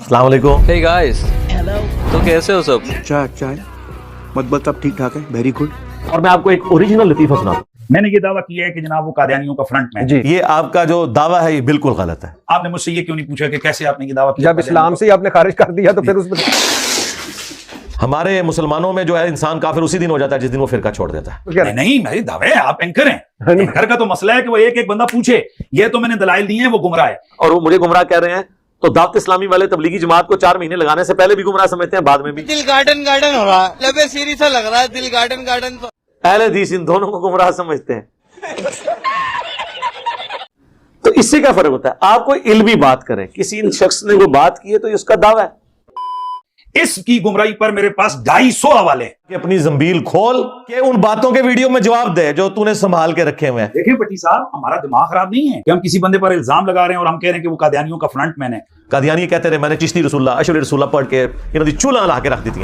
अस्सलाम वालेकुम। Hey guys, तो कैसे हो सब? चाय मतलब सब ठीक ठाक है, वेरी गुड। और मैं आपको एक ओरिजिनल लतीफा सुनाऊं। मैंने ये दावा किया है कि जनाब वो कादियानियों का फ्रंट मैन। जी, ये आपका जो दावा है ये बिल्कुल गलत है। आपने मुझसे ये क्यों नहीं पूछा कि कैसे आपने ये दावा किया? जब इस्लाम से ही आपने खारिज कर दिया तो फिर उसमें हमारे मुसलमानों में जो है इंसान काफिर उसी दिन हो जाता है जिस दिन वो फिरका छोड़ देता है। क्या नहीं, नहीं मेरी दावे है, आप एंकर हैं। एंकर का तो मसला है कि वो एक एक बंदा पूछे, ये तो मैंने दलाइल दिए हैं, वो गुमराह है। और वो मुझे गुमराह कह रहे हैं, तो दावत इस्लामी वाले तबलीगी जमात को 4 महीने लगाने से पहले भी गुमराह समझते हैं, बाद में भी। दिल गार्डन गार्डन हो रहा है, लबे सीरी सा लग रहा है, दिल गार्डन गार्डन। तो अहले हदीस इन दोनों को गुमराह समझते हैं। तो इससे क्या फर्क होता है? आप कोई इल्मी बात करें, किसी शख्स ने कोई बात की है तो ये उसका दावा है। इसकी गुमराही पर मेरे पास 250 हवाले हैं। कि अपनी जंबील खोल के उन बातों के वीडियो में जवाब दे जो तूने संभाल के रखे हुए हैं। देखिए भट्टी साहब, हमारा दिमाग खराब नहीं है कि हम किसी बंदे पर इल्जाम लगा रहे हैं और हम कह रहे हैं कि वो कादियानियों का फ्रंट मैन है। कादियानी कहते रहे मैंने चिश्ती रसूलुल्लाह अशरी रसूलुल्लाह पढ़ के इन्होंने चूल्हा ला के रख दी थी।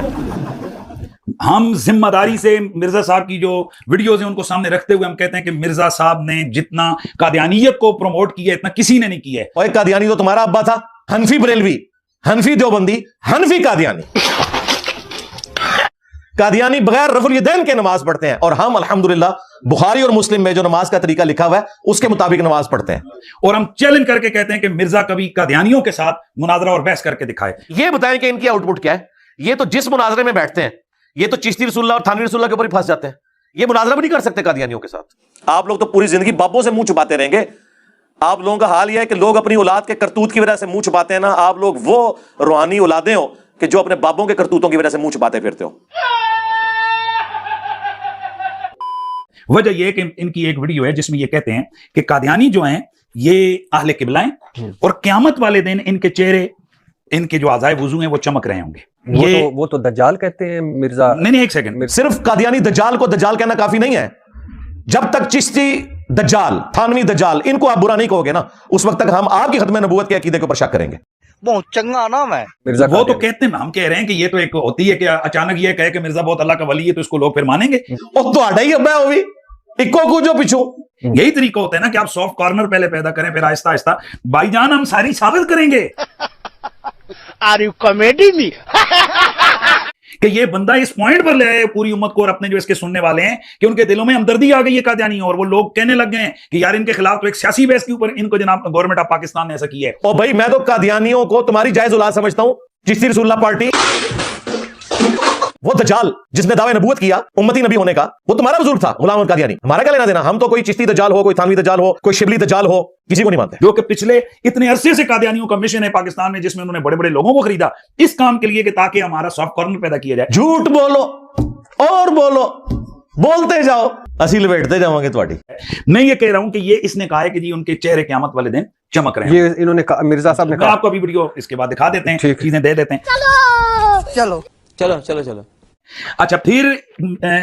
हम जिम्मेदारी से मिर्जा साहब की जो वीडियोज हैं उनको सामने रखते हुए हम कहते हैं कि मिर्जा साहब ने जितना कादियानियत को प्रमोट किया इतना किसी ने नहीं किया है। और कादियानी तो तुम्हारा अब्बा था, हनफी बरेलवी, हनफी देवबंदी, हनफी कादियानी। कादियानी बगैर रफुल यदैन के नमाज पढ़ते हैं और हम अल्हम्दुलिल्लाह बुखारी और मुस्लिम में जो नमाज का तरीका लिखा हुआ है उसके मुताबिक नमाज पढ़ते हैं। और हम चैलेंज करके कहते हैं कि मिर्जा कभी कादियानियों के साथ मुनाजरा और बहस करके दिखाए। ये बताएं कि इनकी आउटपुट क्या है। ये तो जिस मुनाजरे में बैठते हैं ये तो चिश्ती रसूलुल्लाह और थानवी रसूलुल्लाह के ऊपर ही फंस जाते हैं। ये मुनाजरा भी नहीं कर सकते कादियानियों के साथ। आप लोग तो पूरी जिंदगी बाबों से मुंह छुपाते रहेंगे। आप लोगों का हाल यह है कि लोग अपनी औलाद के करतूत की वजह से मुंह छुपाते हैं ना। आप लोग वो रूहानी औलादे हो कि जो अपने बाबों के करतूतों की वजह से मुंह छुपाते फिरते हो। वजह यह कि इनकी एक वीडियो है जिसमें ये कहते हैं कि कादियानी जो हैं ये अहले किबला हैं और क़यामत वाले दिन इनके चेहरे, इनके जो आज़ाए वुज़ू हैं वो चमक रहे होंगे। वो तो दज्जाल कहते हैं मिर्जा। नहीं, एक सेकंड, सिर्फ कादियानी दज्जाल को दज्जाल कहना काफी नहीं है। जब तक चिश्ती दज्जाल, थानवी दज्जाल इनको आप बुरा नहीं कहोगे ना, उस वक्त तक हम आपकी खत्म नबूवत के अकीदे के ऊपर शक करेंगे। बहुत चंगा नाम है मिर्जा। वो तो कहते हैं, हम कह रहे हैं कि ये तो एक होती है कि अचानक ये कहे कि मिर्जा बहुत अल्लाह का वली है तो इसको लोग फिर मानेंगे। और तो आड़ा ही अब मैं भी इक्को को जो पिछू यही तरीका होता है ना कि आप सॉफ्ट कॉर्नर पहले पैदा करें फिर आहिस्ता आहिस्ता भाईजान हम सारी साबित करेंगे आर यू कॉमेडी मी कि ये बंदा इस पॉइंट पर ले आए पूरी उम्मत को और अपने जो इसके सुनने वाले हैं कि उनके दिलों में हमदर्दी आ गई है कादियानी और वो लोग कहने लग गए हैं कि यार इनके खिलाफ तो एक सियासी बहस के ऊपर इनको जनाब गवर्नमेंट ऑफ पाकिस्तान ने ऐसा किया है। और भाई मैं तो कादियानियों को तुम्हारी जायज औलाद समझता हूं। चिश्ती रसूलुल्लाह पार्टी, वो दज्जाल जिसने दावे नबूवत किया उम्मती नबी होने का, वो तुम्हारा बुजुर्ग था गुलाम अहमद कादियानी। हमारा क्या लेना देना? हम तो कोई चिश्ती दज्जाल हो, कोई थानवी दज्जाल हो, कोई शिबली दज्जाल हो, किसी को नहीं मानते। जो कि पिछले इतने अरसे से कादियानियों का मिशन है पाकिस्तान में जिसमें उन्होंने बड़े बड़े लोगों को खरीदा इस काम के लिए कि ताकि हमारा सॉफ्ट कॉर्नर पैदा किया जाए। झूठ बोलो और बोलो, बोलते जाओ, असी लपेटते जाओगे तुम्हारी। मैं ये कह रहा हूं कि ये इसने कहा है कि जी उनके चेहरे क़यामत वाले दिन चमक रहे हैं। ये इन्होंने मिर्जा साहब ने मैं कहा। आपको अभी वीडियो इसके बाद दिखा देते हैं, ठीक। चीजें दे देते हैं। चलो चलो चलो चलो। अच्छा, फिर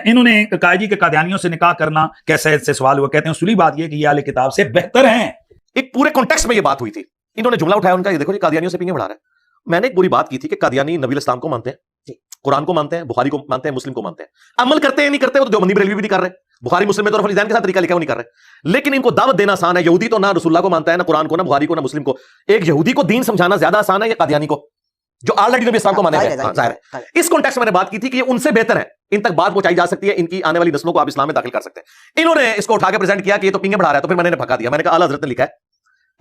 इन्होंने कहा जी कि कादियानियों से निकाह करना कैसे इससे सवाल हुआ। कहते हैं सुली बात ये कि ये आले किताब से बेहतर हैं। एक पूरे कॉन्टेक्स्ट में ये बात हुई थी। इन्होंने जुमला उठाया उनका, ये देखो ये कादियानियों से पीछे बढ़ा रहा है। मैंने एक बुरी बात की थी कि कादियानी नबी इस्लाम को मानते हैं, कुरान को मानते हैं, बुखारी को मानते हैं, मुस्लिम को मानते हैं। अमल करते हैं नहीं करते, वो तो देवबंदी बरेलवी भी नहीं कर रहे। बुखारी मुस्लिम में तो रफुल यदैन के साथ तरीका लिखा वो नहीं कर रहे। लेकिन इनको दावत देना आसान है। यहूदी तो ना रसूलुल्लाह को मानता है, ना कुरान को, ना बुखारी को, ना मुस्लिम को। एक यहूदी को दीन समझाना ज्यादा आसान है या कादियानी को जो ऑलरेडी नबी इस्लाम को माने हैं? जाहिर है। इस कॉन्टेक्स्ट में मैंने बात की थी कि ये उनसे बेहतर है, इन तक बात पहुंचाई जा सकती है, इनकी आने वाली नस्लों को आप इस्लाम में दाखिल कर सकते हैं। इन्होंने इसको उठा के प्रेजेंट किया कि ये तो पिंगे बढ़ा रहा है, तो फिर मैंने भगा दिया। मैंने कहा आला हज़रत ने लिखा है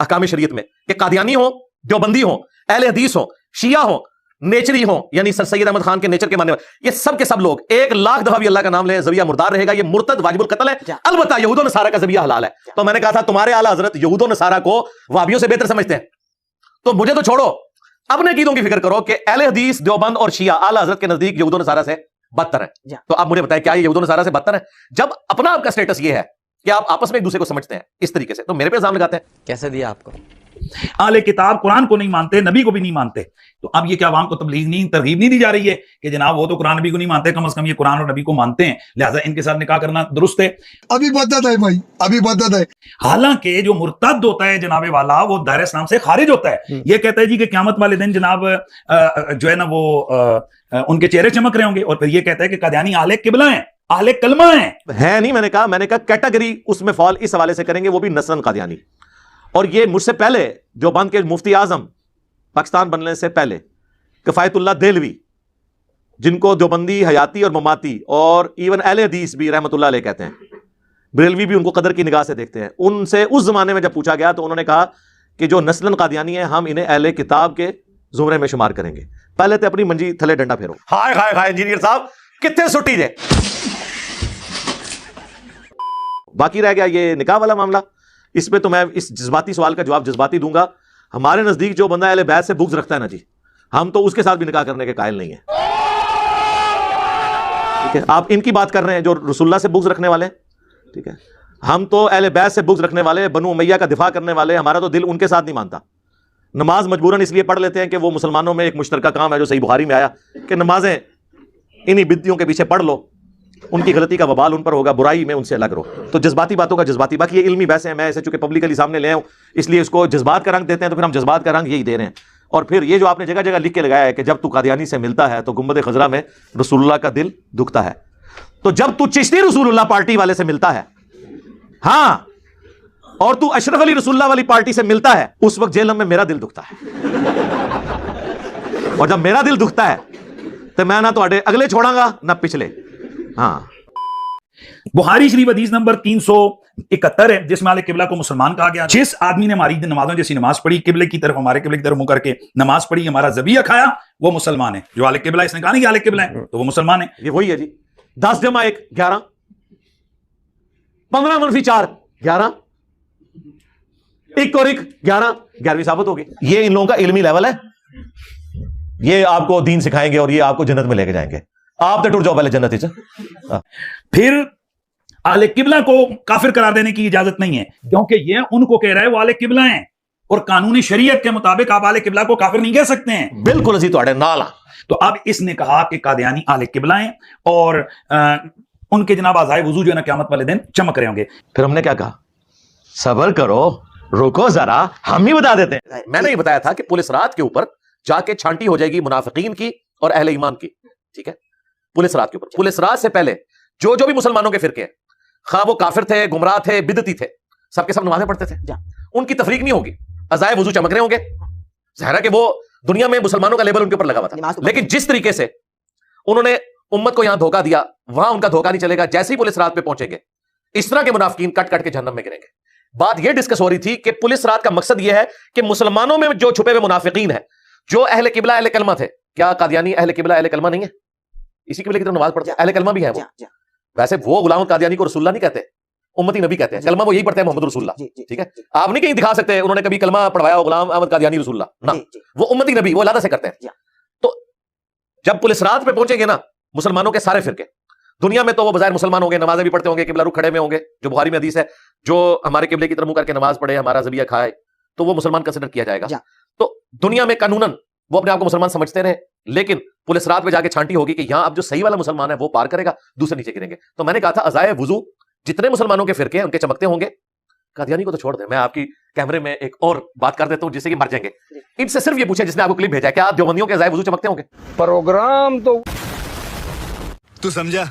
अहकाम शरीयत में कि कादियानी हो, देवबंदी हो, अहले हदीस हो, शिया हो, नेचरी हो, यानी सर सैयद अहमद खान के नेचर के मानने वाले, ये सब के सब लोग 1,00,000 दफा भी अल्लाह का नाम ले ज़बिया मुर्दार रहेगा। ये मुर्तद वाजिबुल कत्ल है। अलबत्ता यहूद और नसारा का ज़बिया हलाल है। तो मैंने कहा था तुम्हारे आला हज़रत यहूद और नसारा को वहाबियों से बेहतर समझते हैं, तो मुझे तो छोड़ो, अपने कीदों की फिक्र करो कि अहले हदीस, देवबंद और शिया आला हज़रत के नजदीक यहूद और नसारा से बदतर है। तो आप मुझे बताएं क्या ये यहूद और नसारा से बदतर है? जब अपना आपका स्टेटस ये है कि आप आपस में एक दूसरे को समझते हैं इस तरीके से, तो मेरे पे इल्जाम लगाते हैं। कैसे दिया आपको? आले किताब कुरान को नहीं मानते, नबी को भी नहीं मानते। तो अब ये क्या आवाम को तबलीग नहीं, तरगीब नहीं दी जा रही है कि जनाब वो तो कुरान नबी को नहीं मानते, कम से कम ये कुरान और नबी को मानते हैं, लिहाजा इनके साथ निकाह करना दुरुस्त है। अभी बदत है भाई, अभी बदत है। हालांकि जो मुर्तद होता है जनाबे वाला वो दायरे इस्लाम से खारिज होता है। ये कहता है जी कि क़यामत वाले दिन जनाब जो है ना वो उनके चेहरे चमक रहे होंगे। और फिर ये कहता है कि कादियानी आले किबला हैं, आले कलमा है नहीं। मैंने कहा कैटेगरी उसमें फॉल इस हवाले से करेंगे, वो भी नस्लन कादियानी। और ये मुझसे पहले देवबंद के मुफ्ती आजम पाकिस्तान बनने से पहले किफ़ायतुल्लाह देलवी, जिनको देवबंदी हयाती और ममाती और इवन अहले हदीस भी रहमतुल्लाह अलैह कहते हैं, बरेलवी भी उनको कदर की निगाह से देखते हैं, उनसे उस जमाने में जब पूछा गया तो उन्होंने कहा कि जो नस्लन कादियानी है हम इन्हें अहले किताब के जुमरे में शुमार करेंगे। पहले तो अपनी मंजी थले डंडा फेरो। हाय हाय हाय इंजीनियर साहब कितने सुट्टी जे। बाकी रह गया ये निकाह वाला मामला, इसमें तो मैं इस जज्बाती सवाल का जवाब जज्बाती दूंगा। हमारे नजदीक जो बंदा अहले बैत से बुग़्ज़ रखता है ना जी, हम तो उसके साथ भी निकाह करने के कायल नहीं है। ठीक है, आप इनकी बात कर रहे हैं जो रसूलुल्लाह से बुग़्ज़ रखने वाले हैं। ठीक है, हम तो अहले बैत से बुग़्ज़ रखने वाले, बनु उमैया का दिफा करने वाले, हमारा तो दिल उनके साथ नहीं मानता। नमाज मजबूरन इसलिए पढ़ लेते हैं कि वो मुसलमानों में एक मुश्तरका काम है जो सही बुखारी में आया कि नमाजें इन्हीं बिद्दियों के पीछे पढ़ लो, उनकी गलती का वबाल उन पर होगा, बुराई में उनसे अलग रहो। तो जज्बाती बातों का जज्बाती, बाकी ये इल्मी बहसें हैं, मैं इसे चूंकि पब्लिकली सामने ले आऊँ इसलिए इसको जज्बात का रंग देते हैं, तो फिर हम जज्बात का रंग यही दे रहे हैं। और फिर ये जो आपने जगह जगह लिख के लगाया है कि जब तू कादियानी से मिलता है तो गुंबद खजरा में रसूलुल्लाह का दिल दुखता है, तो जब तू चिश्ती रसूलुल्लाह पार्टी वाले से मिलता है, हाँ, और तू अशरफ अली रसूलुल्लाह वाली पार्टी से मिलता है, उस वक्त जेलम में मेरा दिल दुखता है। और जब मेरा दिल दुखता है तो मैं ना तो अगले छोड़ांगा ना पिछले। हाँ, बुखारी शरीफ हदीस नंबर 371 है, जिसमें आले किबला को मुसलमान कहा गया। जिस आदमी ने हमारी नमाजों जैसी नमाज पढ़ी, किबले की तरफ, हमारे किबले की तरफ मुंह करके नमाज पढ़ी, हमारा ज़बिया खाया, वो मुसलमान है। जो आले किबला, इसने कहा नहीं कि आले किबला है, तो वो मुसलमान है। ये वही है जी, 10 जमा 1 11, 15 मनफी 4 11, 1 और 1 11, 11वीं साबित होगी। ये इन लोगों का इल्मी लेवल है, ये आपको दीन सिखाएंगे और ये आपको जन्नत में लेके जाएंगे। आप तो टूट जाओ पहले जन्नत से। फिर आले किबला को काफिर करार देने की इजाजत नहीं है, क्योंकि ये उनको कह रहा है वो आले किबला हैं, और कानूनी शरीयत के मुताबिक आप आले किबला को काफिर नहीं कह सकते हैं। बिल्कुल अजी तो नाला। तो अब इसने कहा कि कादियानी आले किबला हैं और उनके जनाब आज़ाए वुजू जो है ना क़यामत वाले दिन चमक रहे होंगे। फिर हमने क्या कहा, सबर करो, रुको जरा, हम ही बता देते हैं। मैंने ये बताया था कि पुलिस रात के ऊपर जाके छांटी हो जाएगी मुनाफिकीन की और अहले ईमान की। ठीक है, पुलिस रात के ऊपर, पुलिस रात से पहले जो जो भी मुसलमानों के फिरके हैं, खा वो काफिर थे, गुमराह थे, बिदती थे, सबके सब नमाजें पढ़ते थे, उनकी तफरीक नहीं होगी, अज़ाए वुजू चमक रहे होंगे। ज़ाहिर है कि वो दुनिया में मुसलमानों का लेबल उनके ऊपर लगा हुआ था, लेकिन जिस तरीके से उन्होंने उम्मत को यहां धोखा दिया, वहां उनका धोखा नहीं चलेगा। जैसे ही पुलिस रात पे पहुंचेंगे, इस तरह के मुनाफिकीन कट कट के जहन्नम में गिरेंगे। बात यह डिस्कस हो रही थी कि पुलिस रात का मकसद यह है कि मुसलमानों में जो छुपे हुए मुनाफिकीन है, जो अहले किबला अहले कलमा थे, क्या कादियानी अहले किबला अहले कलमा नहीं है? इसी किबले की तरफ नमाज पढ़ते हैं, अहले कलमा भी है वो। वैसे वो गुलाम कादियानी को रसूलुल्लाह नहीं कहते, उम्मती नबी कहते हैं। कलमा वो यही पढ़ते हैं, मोहम्मद रसूलुल्लाह। ठीक है, आप नहीं कहीं दिखा सकते उन्होंने कभी कलमा पढ़वाया हो गुलाम अहमद कादियानी रसूलुल्लाह ना, वो उम्मती नबी, वो अलग से करते हैं। तो जब पुलिस रात पे पहुंचेंगे ना मुसलमानों के सारे फिरके, दुनिया में तो वो बजाय मुसलमान होंगे, नमाजें भी पढ़ते होंगे, किबला रुख खड़े में होंगे, जो बुखारी में हदीस है, जो हमारे किबले की तरफ मुंह करके नमाज पढ़े, हमारा ज़बिया खाए, तो वो मुसलमान कंसिडर किया जाएगा। तो दुनिया में कानूनन वो अपने आप को मुसलमान समझते रहे, लेकिन पुलिस रात में जाके छांटी होगी कि यहां अब जो सही वाला मुसलमान है वो पार करेगा, दूसरे नीचे गिरेंगे। तो मैंने कहा था अज़ाए वुजू जितने मुसलमानों के फिरके हैं उनके चमकते होंगे, कादियानी को तो छोड़ दें। मैं आपकी कैमरे में एक और बात कर देता हूं जिससे कि मर जाएंगे। इनसे सिर्फ ये पूछे जिसने आपको क्लिप भेजा है, क्या देवबंदियों के अज़ाए वुजू चमकते होंगे? प्रोग्राम तो तू समझा?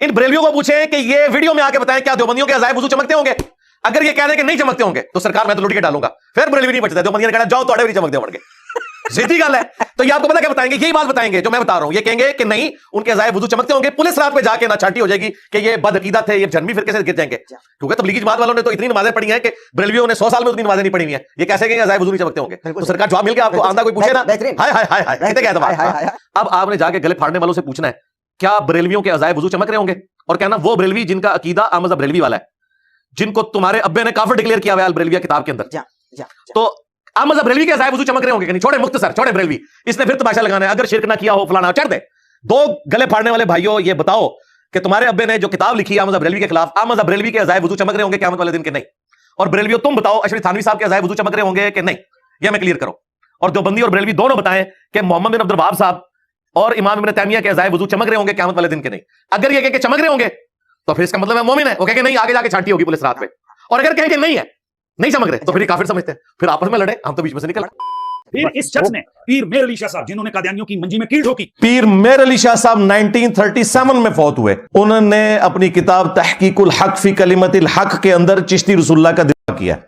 इन बरेलियों को पूछे कि ये वीडियो में आके बताएं क्या देवबंदियों के अज़ाए वुजू चमकते होंगे। अगर ये कह दें कि नहीं चमकते होंगे तो सरकार मैं तो लुट के डालूंगा, फिर बरेली नहीं बचता। देवबंदियों ने कहा जाओ तोड़े भी नहीं चमकते होंगे, सीधी गल है। तो ये आपको पता क्या बताएंगे, यही बात बताएंगे जो मैं बता रहा हूं। ये कहेंगे कि नहीं उनके अज़ाए वुजू चमकते होंगे, पुलिस रात में जाके ना छांटी हो जाएगी कि ये बदअकीदा थे, ये जन्मी फिरके से गिर जाएंगे। क्योंकि तबलीगी जमात वालों ने तो इतनी नमाजें पढ़ी हैं कि बरेलवियों ने 100 साल में उतनी नमाजें नहीं पढ़ी हुई हैं, ये कैसे कहेंगे अज़ाए वुजू नहीं चमकते होंगे? तो सरकार जवाब मिल गया आपको, आंदा कोई पूछे ना, हाय हाय हाय हाय कहते क्या। अब आपने जाके गले फाड़ने वालों से पूछना है क्या बरेलवियों के अज़ाए वुजू चमक रहे होंगे, और कहना वो बरेलवी जिनका अकीदा अहमद बरेलवी वाला है, जिनको तुम्हारे अब्बे ने काफिर डिक्लेयर किया हुआ है अल बरेलविया किताब के अंदर, तो अहमद बरेलवी के अज़ाए वुजू चमक रहे होंगे कि नहीं? छोड़े मुख्तसर, छोड़े बरेलवी, इसने फिर तमाशा लगाना है, अगर शिरक ना किया हो फलाना चढ़ दे। दो गले फाड़ने वाले भाइयों ये बताओ कि तुम्हारे अब्बे ने जो किताब लिखी है अहमद बरेलवी के खिलाफ, अहमद बरेलवी के अज़ाए वुजू चमक रहे होंगे क़यामत वाले दिन के नहीं? और बरेलवियों तुम बताओ अशरफ थानवी साहब के अज़ाए वुजू चमक रहे होंगे कि नहीं? ये मैं क्लियर करो। और देवबंदी और बरेलवी दोनों बताएं कि मोहम्मद बिन अब्दुल वहाब साहब और इमाम इब्न तैमिया के अज़ाए वुजू चमक रहे होंगे क़यामत वाले दिन के नहीं? अगर ये कह के चमक रहे होंगे तो फिर इसका मतलब है मोमिन है, वो कहे नहीं आगे जाके छांटी होगी पुलिस रात में। और अगर कहें कि नहीं है, नहीं चमक रहे, तो फिर काफिर समझते हैं, फिर आपस में लड़े, हम तो बीच में से निकल। फिर इस शख्स ने पीर मेर अली शाह साहब, जिन्होंने कादियानियों की मंजी में कील ठोकी, पीर मेर अली शाह साहब 1937 में फौत हुए। उन्होंने अपनी किताब तहकीकुल हक फी कलिमतिल हक के अंदर चिश्ती रसूलुल्लाह का दिफा किया।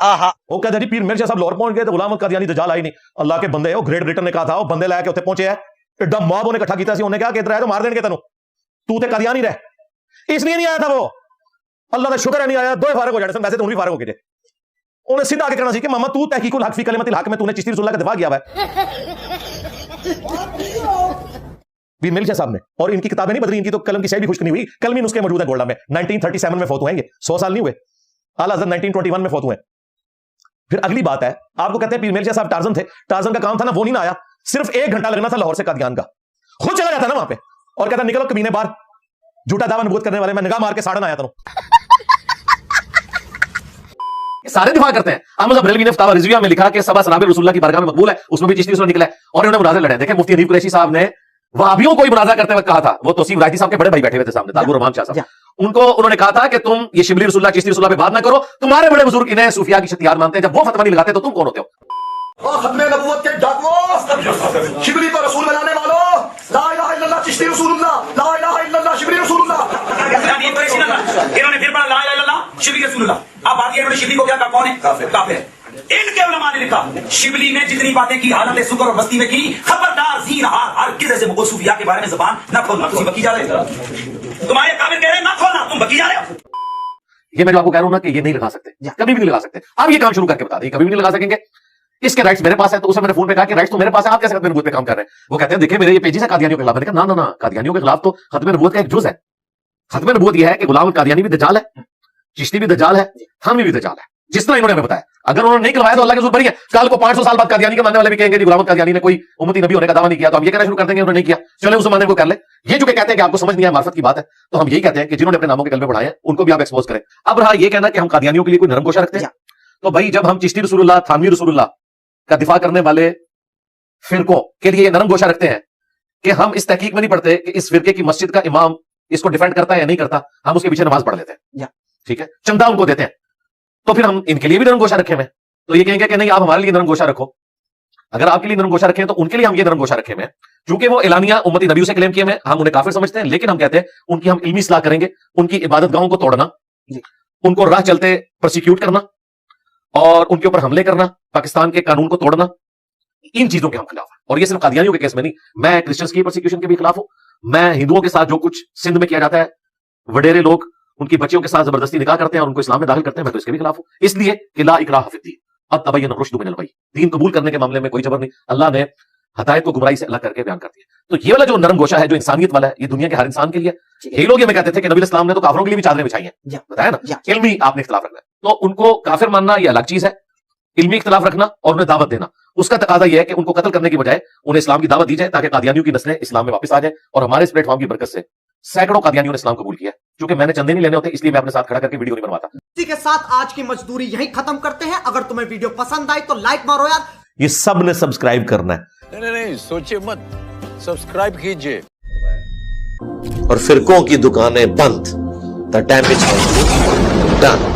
وہ کہتے جی پیر مرزا صاحب لاہور پہنچ گئے تو غلام احمد قادیانی دجال آئی نہیں. اللہ کے بندے, وہ گریٹ بریٹن نے کہا تھا, وہ بندے لے کے اتنے پہنچے ہے, ایڈا موب انہیں اکٹھا کیتا سی, انہیں کہا کہ ادھر آئے تو مار دیں گے تینوں, تو تے قادیانی رہ, اس لیے نہیں آیا تھا وہ. اللہ کا شکر ہے نہیں آیا, دو فارغ ہو جانے سن, ویسے تو بھی فارغ ہو گئے. انہیں سیدھا آگے کہنا سی کہ ماما تو تحقیق الحق فی کلمۃ الحق میں تو نے چشتی رسول اللہ کا دفاع کیا ہوا ہے پیر مرزا صاحب نے, اور ان کی کتابیں نہیں بدلی, ان کی تو قلم کی شے بھی خشک نہیں ہوئی, قلمی نسخے موجود ہیں گولڈا میں. 1937 میں فوت ہوئے ہیں, 100 سال نہیں ہوئے. اعلیٰ حضرت 1921 میں فوت ہوئے. پھر اگلی بات ہے, آپ کو کہتے ہیں پیر مرزا صاحب ٹارزن تھے, ٹارزن کا کام تھا نا, وہ نہیں نہ آیا, صرف 1 گھنٹہ لگنا تھا لاہور سے قادیان کا, خود چلا جاتا نا وہاں پہ اور کہتا نکلو کمینے باہر, جھوٹا دعویٰ نبوت کرنے والے, میں نگاہ مار کے ساڑھن آیا تھا. سارے دفاع کرتے ہیں. احمد بریلوی نے فتاوی رضویہ میں لکھا کہ سبا سنابر رسول اللہ کی بارگاہ میں مقبول ہے, اس میں بھی چشتی رسول نکلا ہے, اور انہوں نے مناظر لڑے. دیکھیں مفتی حنیف قریشی صاحب نے وہابیوں کو ہی مناظرہ کرتے وقت کہا تھا, وہ توصیف رائجی صاحب کے بڑے بھائی بیٹھے ہوئے تھے سامنے, تاجر رحمان شاہ صاحب, ان کو انہوں نے کہا تھا کہ تم یہ شبلی رسول اللہ چشتی رسول اللہ پہ بات نہ کرو, تمہارے بڑے بزرگ انہیں صوفیاء کی شتیار مانتے ہیں, جب وہ فتویٰ نہیں لگاتے تو تم کون ہوتے ہو؟ ختم نبوت کے ڈاکو, شبلی کو رسول بنانے والوں, لا الہ الا اللہ چشتی رسول اللہ, لا الہ الا اللہ شبلی رسول اللہ. انہوں نے پھر پڑھا لا الہ الا اللہ شبلی رسول اللہ. اب آگے انہوں نے شبلی کو کیا کہا, کون ہے؟ کافر ہے. ان کے علماء نے لکھا شبلی نے جتنی باتیں کی حالت سکر اور مستی میں کی, خبردار زین ہر کسی سے مغول صوفیاء کے بارے میں زبان نہ کھولنا. تم بکی جا رہے ہو, تمہارے کافر کہہ رہے ہیں نہ کھولنا, تم بکی جا رہے ہو. یہ میں جو آپ کو کہہ رہا ہوں نا کہ یہ نہیں لگا سکتے, کبھی بھی نہیں لگا سکتے. آپ یہ کام شروع کر کے بتا دیں, کبھی بھی نہیں لگا سکیں گے. اس کے رائٹس میرے پاس ہے, تو اسے میں نے فون پہ کہا کہ رائٹس تو میرے پاس ہے, آپ کیسے ختم نبوت پہ کام کر رہے ہیں؟ وہ کہتے ہیں دیکھیں میرے یہ پیجز ہے قادیانیوں کے خلاف. میں نے کہا نا قادیانیوں کے خلاف تو ختم نبوت کا ایک جز ہے. ختم نبوت یہ ہے کہ غلام القادیانی بھی دجال ہے, چشتی بھی دجال ہے, تھانوی بھی دجال ہے, جس طرح انہوں نے ہمیں بتایا. اگر انہوں نے نہیں کروایا تو اللہ کے ذوق بری ہے. کل کو 500 سال بعد قادیانی کے ماننے والے بھی کہیں گے جی غلام القادیانی نے کوئی امتی نبی ہونے کا دعویٰ نہیں کیا, تو ہم یہ کہنا شروع کر دیں گے انہوں نے نہیں کیا, چلے اس زمانے کو کر لیں. یہ جو کہ کہتے ہیں کہ آپ کو سمجھ نہیں آیا, معرفت کی بات ہے, تو ہم یہی کہتے ہیں کہ جنہوں نے اپنے ناموں کے کلمے بڑھائے ہیں ان کو بھی آپ ایکسپوز کریں. اب رہا یہ کہنا کہ ہم قادیانیوں کے لیے کوئی نرم گوشہ رکھتے ہیں, تو بھائی جب ہم چشتی رسول اللہ, تھانوی رسول اللہ کا دفاع کرنے والے فرقوں کے لیے نرم گوشہ رکھتے ہیں کہ ہم اس تحقیق میں نہیں پڑھتے کہ اس فرقے کی مسجد کا امام اس کو ڈیفینڈ کرتا ہے یا نہیں کرتا, ہم اس کے پیچھے نماز پڑھ لیتے ہیں, ٹھیک ہے, چندہ ان کو دیتے ہیں, تو پھر ہم ان کے لیے بھی نرم گوشہ رکھے ہوئے. تو یہ کہیں گے کہ نہیں آپ ہمارے لیے نرم گوشہ رکھو. اگر آپ کے لیے نرم گوشہ رکھیں تو ان کے لیے ہم یہ نرم گوشہ رکھے ہوئے, چونکہ وہ اعلانیہ امتی نبیوں سے کلیم کیے ہوئے, ہم انہیں کافر سمجھتے ہیں, لیکن ہم کہتے ہیں ان کی ہم علمی اصلاح کریں گے, ان کی عبادت گاہوں کو توڑنا, ان کو راہ چلتے پرسیکیوٹ کرنا اور ان کے اوپر حملے کرنا, پاکستان کے قانون کو توڑنا, ان چیزوں کے ہم خلاف ہیں. اور یہ صرف قادیانیوں کے کیس میں نہیں, میں کرسچنز کی پرسیکیوشن کے بھی خلاف ہوں. میں ہندوؤں کے ساتھ جو کچھ سندھ میں کیا جاتا ہے, وڈیرے لوگ ان کی بچیوں کے ساتھ زبردستی نکاح کرتے ہیں اور ان کو اسلام میں داخل کرتے ہیں, میں تو اس کے بھی خلاف ہوں. اس لیے کہ لا اکراہ فی الدین, اب تبین الرشد من الغی, دین قبول کرنے کے معاملے میں کوئی جبر نہیں. اللہ نے ہدایت کو گمراہی سے الگ کر کے بیان کر دیا. تو یہ والا جو نرم گوشہ ہے, جو انسانیت والا ہے, یہ دنیا کے ہر انسان کے لیے. یہ لوگ یہ میں کہتے تھے کہ نبی اسلام نے تو کافروں کے لیے بھی چادریں بچھائی ہیں, بتایا نا, علمی آپ نے اختلاف رکھنا ہے, تو ان کو کافر ماننا یہ الگ چیز ہے, علمی اختلاف رکھنا اور انہیں دعوت دینا, اس کا تقاضا یہ ہے کہ ان کو قتل کرنے کی بجائے انہیں اسلام کی دعوت دی جائے, تاکہ قادیانیوں کی نسلیں اسلام میں واپس آ جائیں. اور ہمارے اس پلیٹ فارم کی برکت سے سینکڑوں قادیانیوں نے اسلام قبول کیا. چونکہ میں نے چندے نہیں لینے ہوتے, اس لیے میں اپنے ساتھ کھڑا کر کے ویڈیو نہیں بنواتا. اسی کے ساتھ آج کی مزدوری یہیں ختم کرتے ہیں. اگر تمہیں ویڈیو پسند آئی تو لائک مارو یار. یہ سب نے سبسکرائب کرنا ہے. نہیں سوچے مت, سبسکرائب کیجئے. اور فرقوں کی دکانیں بند. The damage has been done.